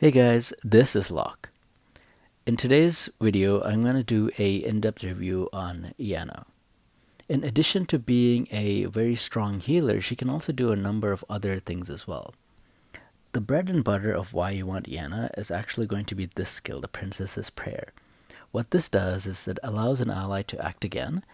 Hey guys, this is Locke. In today's video, I'm going to do a in-depth review on Inanna. In addition to being a very strong healer, she can also do a number of other things as well. The bread and butter of why you want Inanna is actually going to be this skill, the Princess's Prayer. What this does is it allows an ally to act again,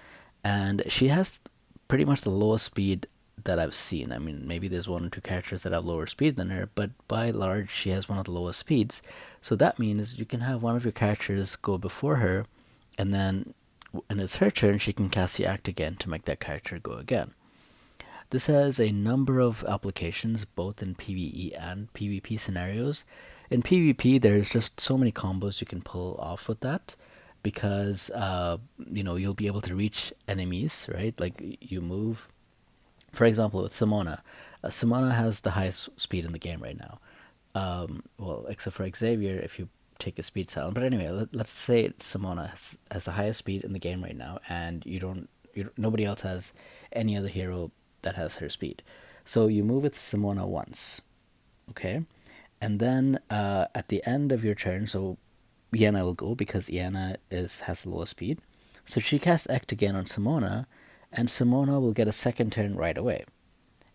and she has pretty much the lowest speed that I've seen. I mean, maybe there's one or two characters that have lower speed than her, but by and large, she has one of the lowest speeds. So that means you can have one of your characters go before her, and then when it's her turn, she can cast the act again to make that character go again. This has a number of applications, both in PvE and PvP scenarios. In PvP, there's just so many combos you can pull off with that because you'll be able to reach enemies, right? Like you move. For example, with Simona, Simona has the highest speed in the game right now. Well, except for Xavier, if you take a speed silent. But anyway, let's say Simona has the highest speed in the game right now, and nobody else has any other hero that has her speed. So you move with Simona once, okay, and then at the end of your turn, so Inanna will go because Inanna has the lowest speed. So she casts Act again on Simona, and Simona will get a second turn right away.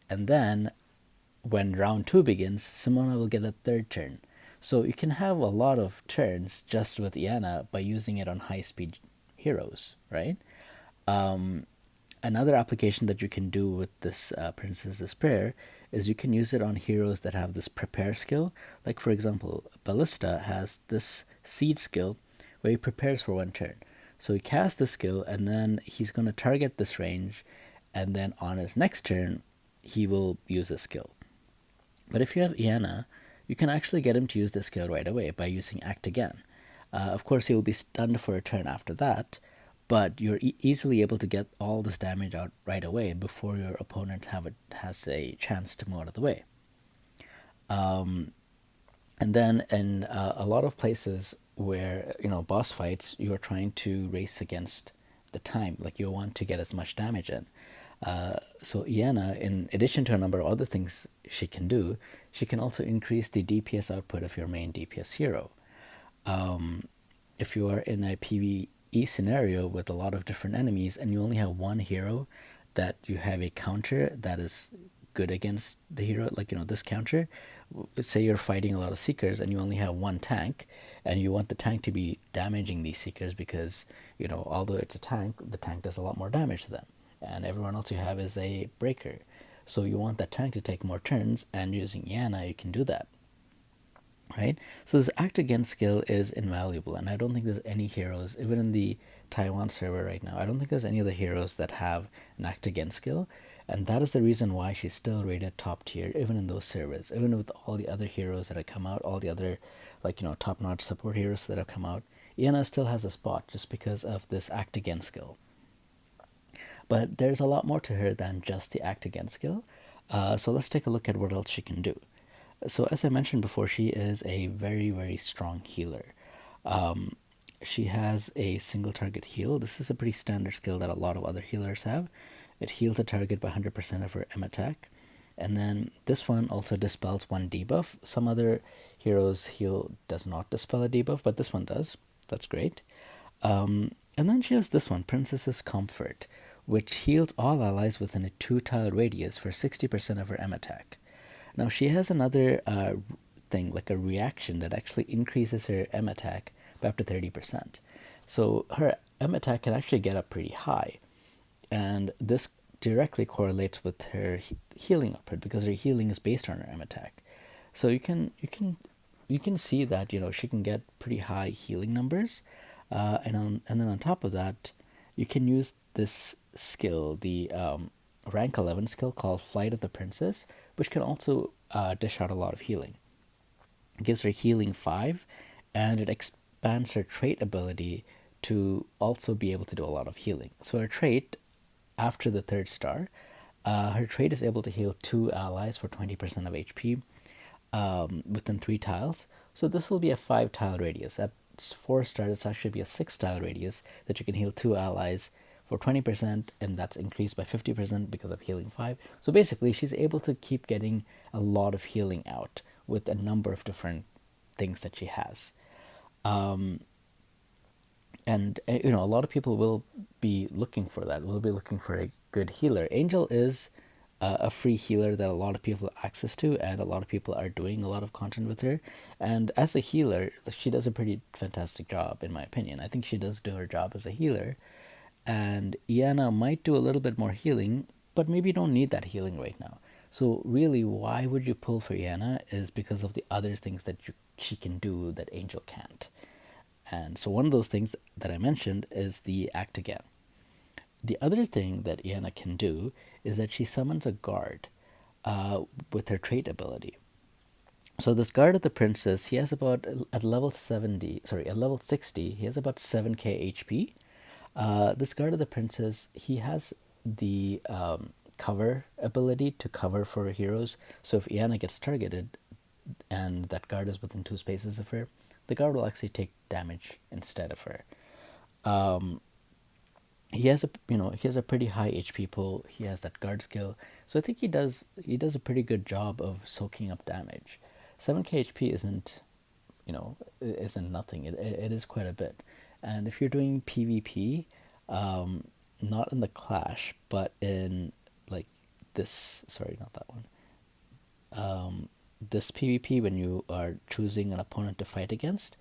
And then when round two begins, Simona will get a third turn. So you can have a lot of turns just with Inanna by using it on high speed heroes, right? Another application that you can do with this Princess's Prayer is you can use it on heroes that have this prepare skill. Like, for example, Ballista has this seed skill where he prepares for one turn. So he casts the skill, and then he's going to target this range, and then on his next turn, he will use a skill. But if you have Inanna, you can actually get him to use the skill right away by using Act Again. Of course, he will be stunned for a turn after that, but you're easily able to get all this damage out right away before your opponent has a chance to move out of the way. And then in a lot of places where boss fights, you're trying to race against the time, like you want to get as much damage in. So Inanna, in addition to a number of other things she can do, she can also increase the DPS output of your main DPS hero. If you are in a PvE scenario with a lot of different enemies and you only have one hero that you have a counter that is good against the hero, like this counter, say you're fighting a lot of seekers and you only have one tank, and you want the tank to be damaging these seekers because although it's a tank, the tank does a lot more damage to them, and everyone else you have is a breaker. So you want that tank to take more turns, and using Inanna you can do that, right? So this Act Again skill is invaluable, and I don't think there's any heroes, even in the Taiwan server right now, I don't think there's any other heroes that have an Act Again skill, and that is the reason why she's still rated top tier, even in those servers, even with all the other heroes that have come out, all the other top-notch support heroes that have come out. Inanna still has a spot just because of this Act Again skill. But there's a lot more to her than just the Act Again skill. So let's take a look at what else she can do. So as I mentioned before, she is a very, very strong healer. She has a single target heal. This is a pretty standard skill that a lot of other healers have. It heals a target by 100% of her M attack. And then this one also dispels one debuff. Some other heroes' heal does not dispel a debuff, but this one does. That's great. And then she has this one, Princess's Comfort, which heals all allies within a 2-tile radius for 60% of her M attack. Now she has another thing, like a reaction that actually increases her M attack by up to 30%. So her M attack can actually get up pretty high, and this directly correlates with her healing output because her healing is based on her M attack. So you can see that she can get pretty high healing numbers, and then on top of that, you can use this skill, the rank 11 skill called Flight of the Princess, which can also dish out a lot of healing. It gives her healing 5, and it expands her trait ability to also be able to do a lot of healing. So her trait, after the 3rd star, her trait is able to heal 2 allies for 20% of HP within 3 tiles. So this will be a 5-tile radius. At 4 stars, it's actually be a 6-tile radius that you can heal 2 allies for 20%, and that's increased by 50% because of healing 5. So basically, she's able to keep getting a lot of healing out with a number of different things that she has. Um, and you know, a lot of people will be looking for that. Will be looking for a good healer. Angel is a free healer that a lot of people have access to, and a lot of people are doing a lot of content with her. And as a healer, she does a pretty fantastic job, in my opinion. I think she does do her job as a healer, and Iana might do a little bit more healing, but maybe you don't need that healing right now. So really, why would you pull for Iana is because of the other things that she can do that Angel can't. And so one of those things that I mentioned is the act again. The other thing that Iana can do is that she summons a guard with her trait ability. So this guard of the princess, he has about at level 70, sorry, at level 60, he has about 7k HP. This guard of the princess, he has the cover ability to cover for heroes. So if Iana gets targeted and that guard is within 2 spaces of her, the guard will actually take damage instead of her. Um, he has a he has a pretty high HP pool. He has that guard skill, so I think he does a pretty good job of soaking up damage. 7k HP isn't nothing. It is quite a bit, and if you're doing PvP, not in the clash, but in like this. Sorry, not that one. This PvP when you are choosing an opponent to fight against,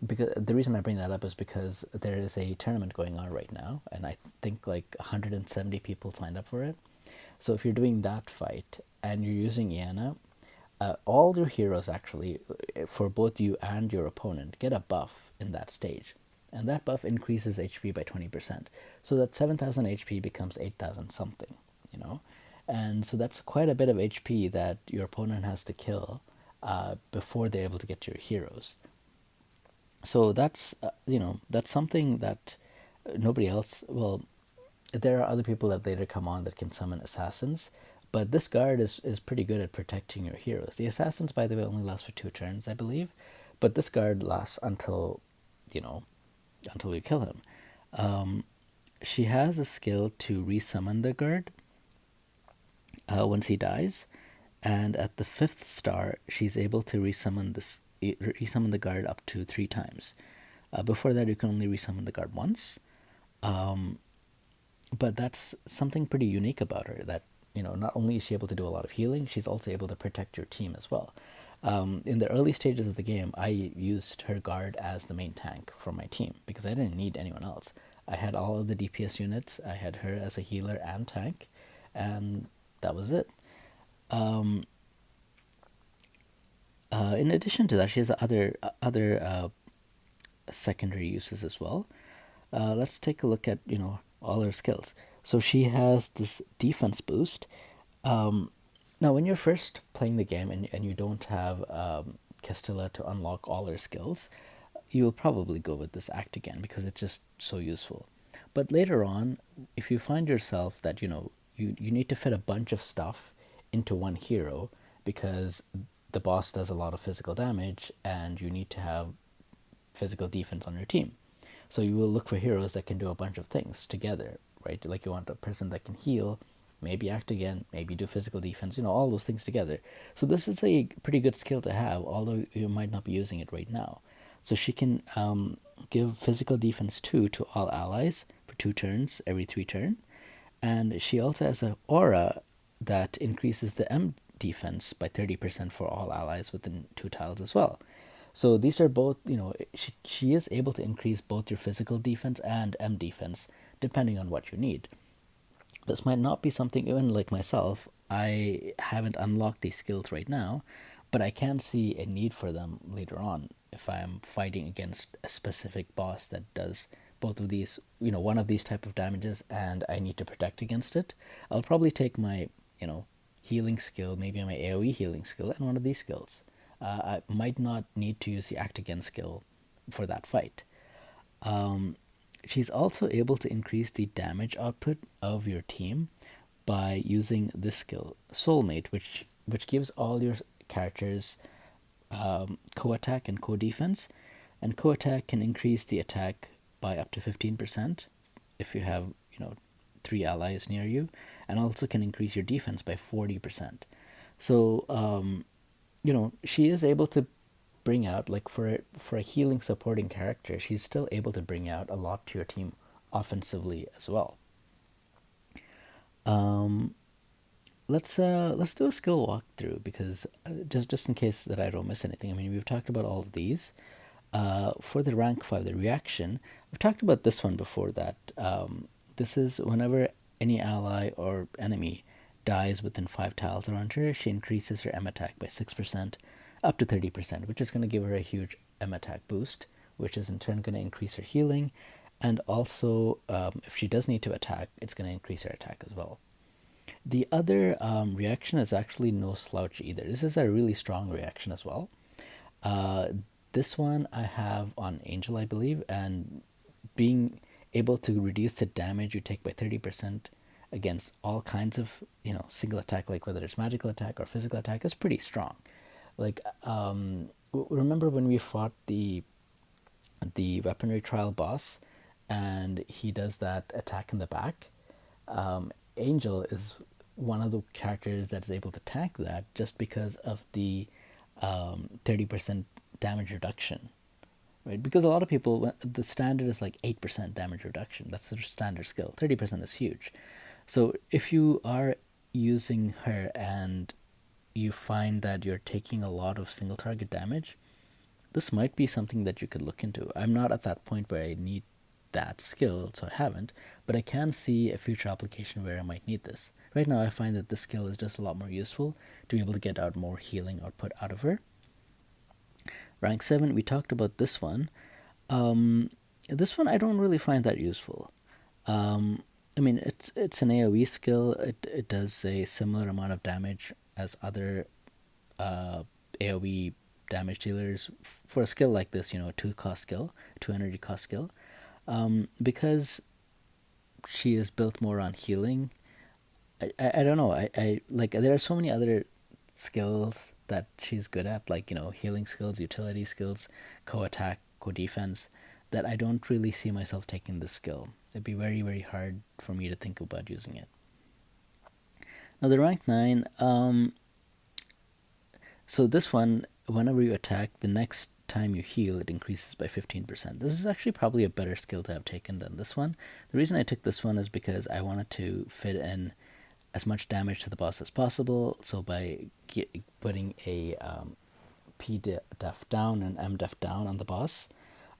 because the reason I bring that up is because there is a tournament going on right now, and I think like 170 people signed up for it. So if you're doing that fight and you're using Iana, all your heroes actually, for both you and your opponent, get a buff in that stage, and that buff increases HP by 20%. So that 7,000 HP becomes 8,000 something, you know, and so that's quite a bit of HP that your opponent has to kill before they're able to get to your heroes. So that's that's something that nobody else. Well, there are other people that later come on that can summon assassins, but this guard is pretty good at protecting your heroes. The assassins, by the way, only last for 2 turns, I believe, but this guard lasts until you know until you kill him. She has a skill to resummon the guard once he dies, and at the 5th star, she's able to resummon the guard up to 3 times. Before that, you can only resummon the guard once. Um, but that's something pretty unique about her. That not only is she able to do a lot of healing, she's also able to protect your team as well. In the early stages of the game, I used her guard as the main tank for my team because I didn't need anyone else. I had all of the DPS units. I had her as a healer and tank, and that was it. Um, in addition to that, she has other secondary uses as well. Let's take a look at all her skills. So she has this defense boost. Um, Now, when you're first playing the game and you don't have Castilla to unlock all her skills, you will probably go with this act again because it's just so useful. But later on, if you find yourself that you need to fit a bunch of stuff into one hero because the boss does a lot of physical damage and you need to have physical defense on your team. So you will look for heroes that can do a bunch of things together, right? Like you want a person that can heal, maybe act again, maybe do physical defense, all those things together. So this is a pretty good skill to have, although you might not be using it right now. So she can give physical defense 2 to all allies for 2 turns every 3 turn. And she also has an aura that increases the M defense by 30% for all allies within 2 tiles as well. So these are both, she is able to increase both your physical defense and M defense depending on what you need. This might not be something, even like myself, I haven't unlocked these skills right now, but I can see a need for them later on if I'm fighting against a specific boss that does both of these, one of these type of damages, and I need to protect against it. I'll probably take my, healing skill, maybe my AoE healing skill, and one of these skills. I might not need to use the act again skill for that fight. Um, she's also able to increase the damage output of your team by using this skill, Soulmate, which gives all your characters co-attack and co-defense, and co-attack can increase the attack by up to 15% if you have 3 allies near you, and also can increase your defense by 40%. So she is able to bring out, like for a healing supporting character, she's still able to bring out a lot to your team offensively as well. Um, let's do a skill walkthrough because just in case that I don't miss anything. I mean, we've talked about all of these. For the rank 5, the reaction, we've talked about this one before. That this is whenever any ally or enemy dies within 5 tiles around her, she increases her M attack by 6% up to 30%, which is going to give her a huge M attack boost, which is in turn going to increase her healing, and also if she does need to attack, it's going to increase her attack as well. The other reaction is actually no slouch either. This is a really strong reaction as well. Uh, this one I have on Angel, I believe, and being able to reduce the damage you take by 30% against all kinds of, single attack, like whether it's magical attack or physical attack, is pretty strong. Like, remember when we fought the weaponry trial boss, and he does that attack in the back? Angel is one of the characters that's able to tank that just because of the 30% damage reduction, right? Because a lot of people, the standard is like 8% damage reduction. That's the standard skill. 30% is huge. So if you are using her and you find that you're taking a lot of single target damage, this might be something that you could look into. I'm not at that point where I need that skill, so I haven't, but I can see a future application where I might need this. Right now, I find that this skill is just a lot more useful to be able to get out more healing output out of her. Rank 7, we talked about this one. This one I don't really find that useful. I mean, it's an AoE skill. It does a similar amount of damage as other AoE damage dealers for a skill like this. A 2 cost skill, 2 energy cost skill. Because she is built more on healing. I don't know. I like there are so many other skills that she's good at, like healing skills, utility skills, co-attack, co-defense, that I don't really see myself taking this skill. It'd be very, very hard for me to think about using it. Now the rank 9, so this one, whenever you attack, the next time you heal, it increases by 15%. This is actually probably a better skill to have taken than this one. The reason I took this one is because I wanted to fit in as much damage to the boss as possible. So by putting a P def down and M def down on the boss,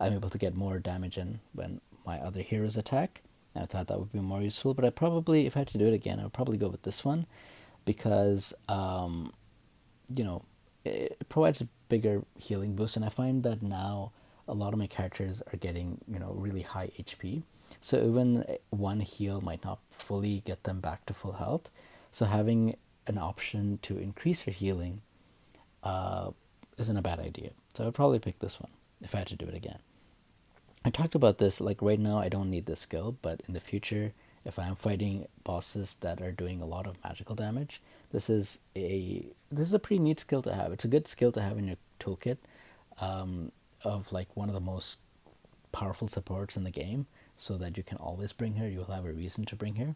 I'm able to get more damage in when my other heroes attack. And I thought that would be more useful. But if I had to do it again, I would probably go with this one because, you know, it provides a bigger healing boost. And I find that now a lot of my characters are getting, really high HP. So even one heal might not fully get them back to full health. So having an option to increase your healing isn't a bad idea. So I'd probably pick this one if I had to do it again. I talked about this, like right now I don't need this skill, but in the future, if I'm fighting bosses that are doing a lot of magical damage, this is a pretty neat skill to have. It's a good skill to have in your toolkit, of like one of the most powerful supports in the game, so that you can always bring her. You'll have a reason to bring her.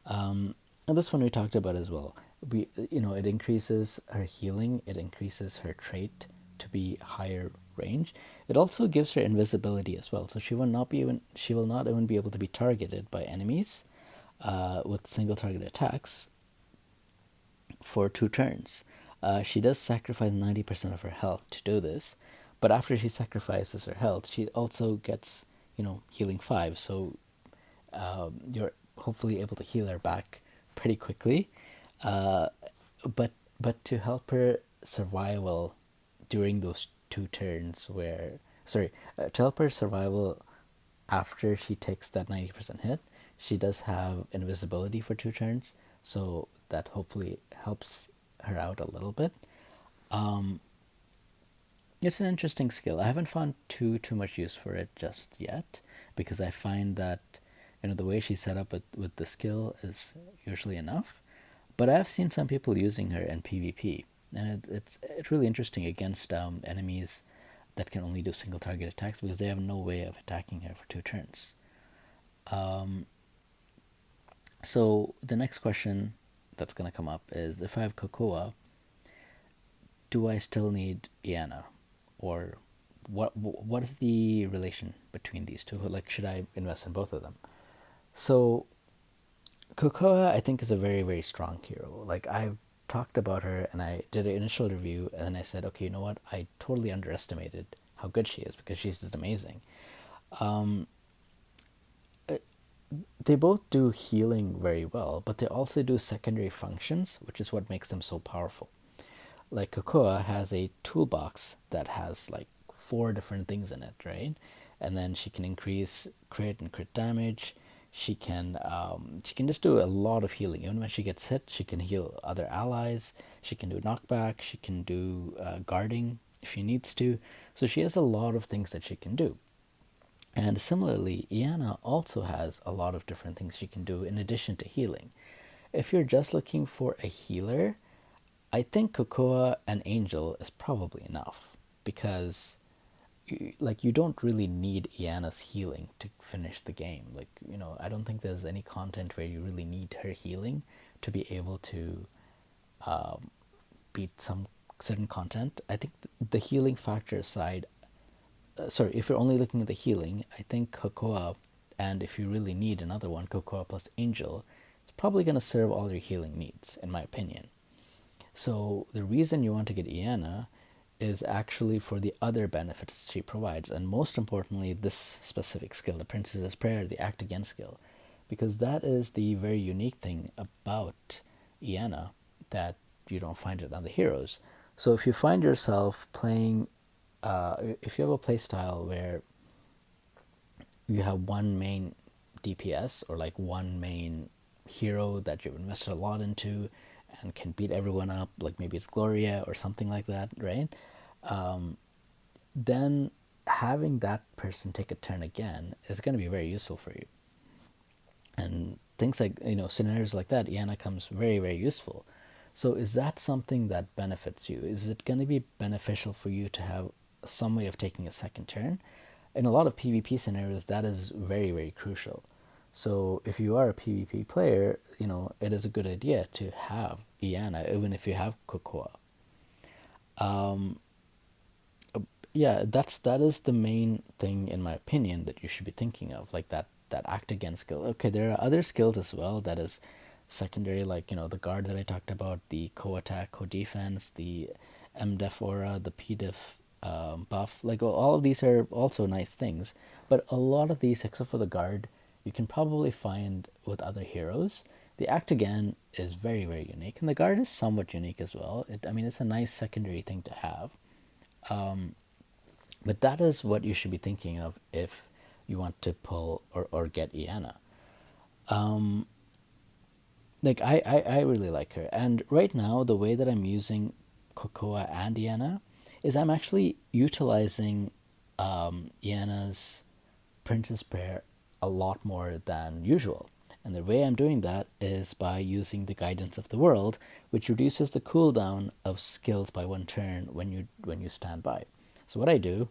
And this one we talked about as well. It increases her healing. It increases her trait to be higher range. It also gives her invisibility as well, so she will not even be able to be targeted by enemies with single target attacks for 2 turns. She does sacrifice 90% of her health to do this, but after she sacrifices her health, she also gets healing 5. So you're hopefully able to heal her back pretty quickly. Uh, but to help her survival during those 2 turns to help her survival after she takes that 90% hit, she does have invisibility for 2 turns, so that hopefully helps her out a little bit. Um, it's an interesting skill. I haven't found too much use for it just yet, because I find that the way she's set up with the skill is usually enough. But I've seen some people using her in PvP, and it's really interesting against enemies that can only do single target attacks, because they have no way of attacking her for 2 turns. Um, so the next question that's going to come up is, if I have Cocoa, do I still need Inanna? or what is the relation between these two? Like, should I invest in both of them? So Cocoa, I think, is a very, very strong hero. Like, I've talked about her and I did an initial review, and then I said, okay, you know what? I totally underestimated how good she is because she's just amazing. They both do healing very well, but they also do secondary functions, which is what makes them so powerful. Like Cocoa has a toolbox that has like four different things in it, right? And then she can increase crit and crit damage. She can just do a lot of healing. Even when she gets hit, she can heal other allies. She can do knockback. She can do guarding if she needs to. So she has a lot of things that she can do. And similarly, Iana also has a lot of different things she can do in addition to healing. If you're just looking for a healer, I think Cocoa and Angel is probably enough because like you don't really need Iana's healing to finish the game. Like, I don't think there's any content where you really need her healing to be able to beat some certain content. I think the healing factor aside, sorry, if you're only looking at the healing, I think Cocoa, and if you really need another one, Cocoa plus Angel, it's probably going to serve all your healing needs, in my opinion. So the reason you want to get Iana is actually for the other benefits she provides, and most importantly, this specific skill, the Princess's Prayer, the Act Again skill, because that is the very unique thing about Iana that you don't find it on the heroes. So if you find yourself playing, if you have a play style where you have one main DPS or like one main hero that you've invested a lot into and can beat everyone up, like maybe it's Gloria or something like that, right? Then having that person take a turn again is going to be very useful for you. And things like, scenarios like that, Iana comes very, very useful. So is that something that benefits you? Is it going to be beneficial for you to have some way of taking a second turn? In a lot of PvP scenarios, that is very, very crucial. So if you are a PvP player, it is a good idea to have Iana, even if you have Cocoa. Yeah, that is the main thing in my opinion that you should be thinking of, like that act again skill. Okay, there are other skills as well that is secondary, like the guard that I talked about, the co-attack, co-defense, the MDef aura, the PDef buff. Like all of these are also nice things, but a lot of these, except for the guard, you can probably find with other heroes. The act again is very, very unique, and the guard is somewhat unique as well. I mean, it's a nice secondary thing to have. But that is what you should be thinking of if you want to pull or get Iana. Like I really like her. And right now the way that I'm using Cocoa and Iana is I'm actually utilizing Iana's Princess Prayer a lot more than usual. And the way I'm doing that is by using the Guidance of the World, which reduces the cooldown of skills by one turn when you stand by. So what I do,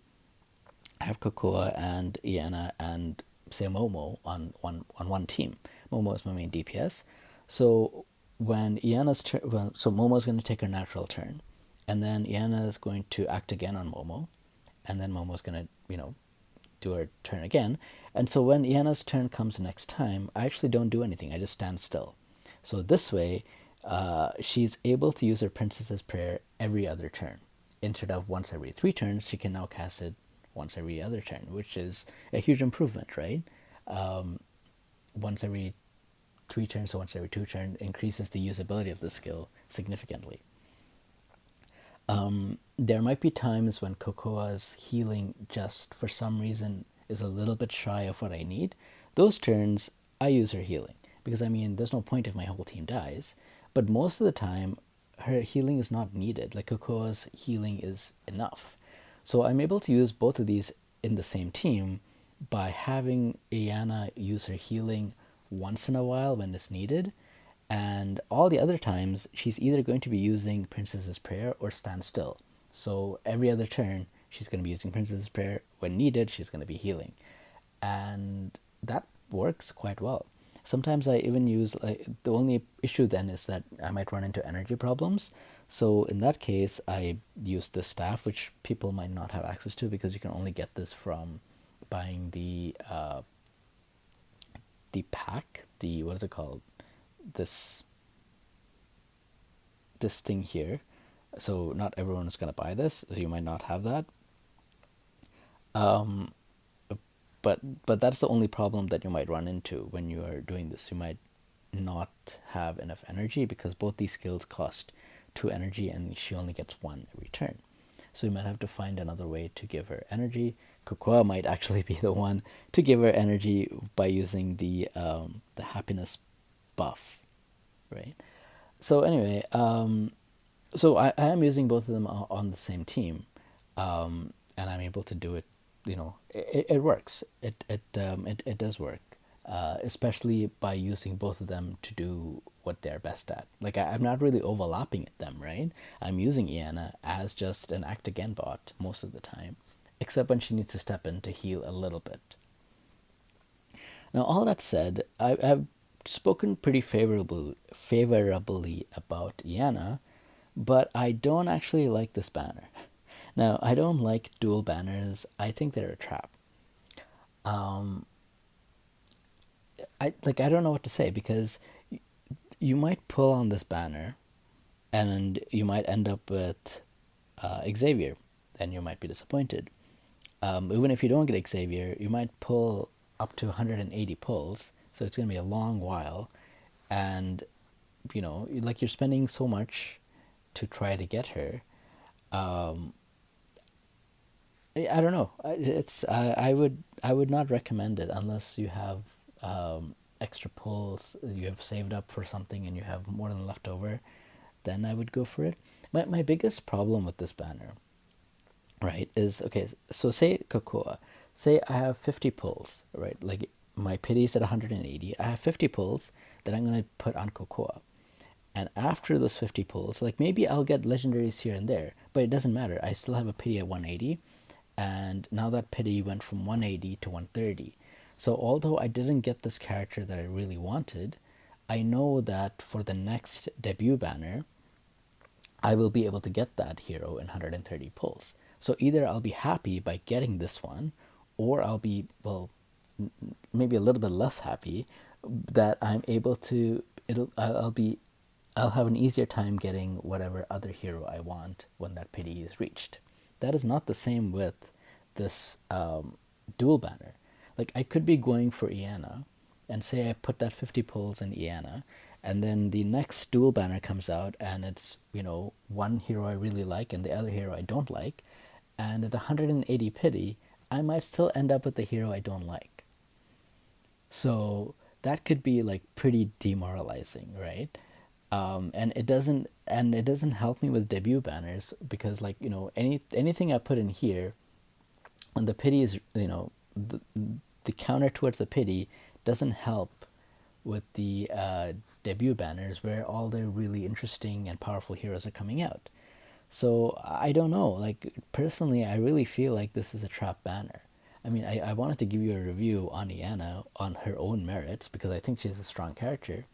I have Cocoa and Iana and say Momo on one team. Momo is my main DPS. So when Iana's turn, so Momo's going to take her natural turn, and then Iana is going to act again on Momo, and then Momo's going to do her turn again. And so when Iana's turn comes next time, I actually don't do anything. I just stand still. So this way, she's able to use her Princess's Prayer every other turn. Instead of once every 3 turns, she can now cast it once every other turn, which is a huge improvement, right? Once every 3 turns, so once every 2 turns increases the usability of the skill significantly. There might be times when Cocoa's healing just for some reason is a little bit shy of what I need. Those turns, I use her healing because I mean, there's no point if my whole team dies. But most of the time, her healing is not needed. Like Cocoa's healing is enough. So I'm able to use both of these in the same team by having Iana use her healing once in a while when it's needed, and all the other times she's either going to be using Princess's Prayer or Stand Still. So every other turn she's going to be using Princess's Prayer. When needed, she's going to be healing, and that works quite well. Sometimes I even use, like, the only issue then is that I might run into energy problems. So in that case, I use the staff, which people might not have access to because you can only get this from buying the pack, the what is it called? This this thing here. So not everyone is gonna buy this. So you might not have that. Um, but that's the only problem that you might run into when you are doing this. You might not have enough energy because both these skills cost 2 energy and she only gets one every turn. So you might have to find another way to give her energy. Cocoa might actually be the one to give her energy by using the happiness buff, right? So anyway, so I am using both of them on the same team, and I'm able to do it. It works. It does work, especially by using both of them to do what they're best at. Like I'm not really overlapping them, right? I'm using Iana as just an act again bot most of the time, except when she needs to step in to heal a little bit. Now, all that said, I've spoken pretty favorably about Iana, but I don't actually like this banner. Now, I don't like dual banners. I think they're a trap. Um, I don't know what to say because you might pull on this banner, and you might end up with Xavier, and you might be disappointed. Even if you don't get Xavier, you might pull up to 180 pulls, so it's going to be a long while, and like you're spending so much to try to get her. Um, I don't know. I would not recommend it unless you have extra pulls you have saved up for something and you have more than left over. Then I would go for it. My biggest problem with this banner, right, is okay. So say Cocoa, say I have 50 pulls, right? Like my pity is at 180. I have 50 pulls that I'm gonna put on Cocoa. And after those 50 pulls, like maybe I'll get legendaries here and there, but it doesn't matter. I still have a pity at 180, and now that pity went from 180 to 130. So although I didn't get this character that I really wanted, I know that for the next debut banner, I will be able to get that hero in 130 pulls. So either I'll be happy by getting this one, or I'll be, well, maybe a little bit less happy that I'm able to. I'll have an easier time getting whatever other hero I want when that pity is reached. That is not the same with this dual banner. Like I could be going for Iana, and say I put that 50 pulls in Iana, and then the next dual banner comes out, and it's one hero I really like and the other hero I don't like, and at 180 pity, I might still end up with the hero I don't like. So that could be like pretty demoralizing, right? And it doesn't help me with debut banners because anything I put in here, when the pity is the counter towards the pity doesn't help with the debut banners where all the really interesting and powerful heroes are coming out. So I don't know. Like personally, I really feel like this is a trap banner. I mean, I wanted to give you a review on Iana on her own merits because I think she's a strong character,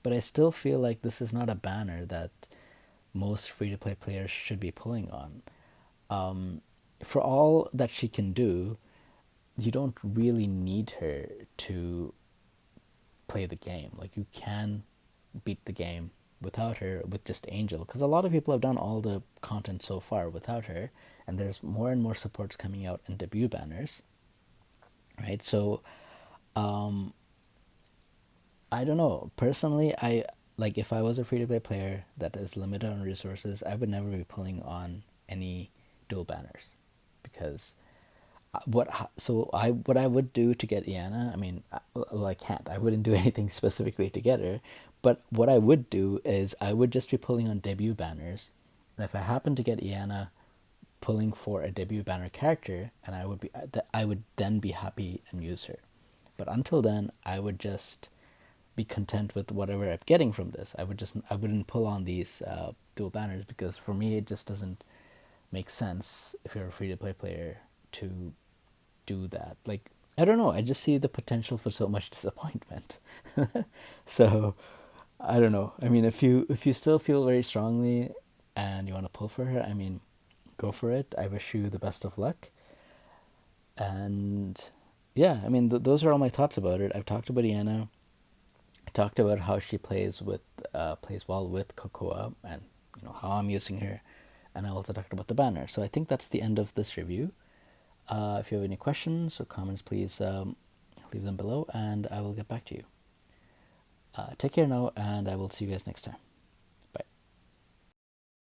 but I still feel like this is not a banner that most free to play players should be pulling on. For all that she can do, you don't really need her to play the game. Like you can beat the game without her with just Angel, because a lot of people have done all the content so far without her, and there's more and more supports coming out in debut banners, right? So I don't know. Personally, I like if I was a free to play player that is limited on resources, I would never be pulling on any dual banners because what I would do to get Iana, I mean, well, I can't. I wouldn't do anything specifically to get her, but what I would do is I would just be pulling on debut banners, and if I happen to get Iana pulling for a debut banner character, and I would then be happy and use her. But until then, I would just be content with whatever I'm getting from this. I wouldn't pull on these dual banners because for me it just doesn't make sense if you're a free to play player to do that. Like I don't know, I just see the potential for so much disappointment. So I don't know. I mean, if you still feel very strongly and you want to pull for her, I mean, go for it. I wish you the best of luck. And yeah, I mean, those are all my thoughts about it. I've talked about Iana. I talked about how she plays well with Cocoa, and how I'm using her, and I also talked about the banner. So I think that's the end of this review. If you have any questions or comments, please leave them below, and I will get back to you. Take care now, and I will see you guys next time.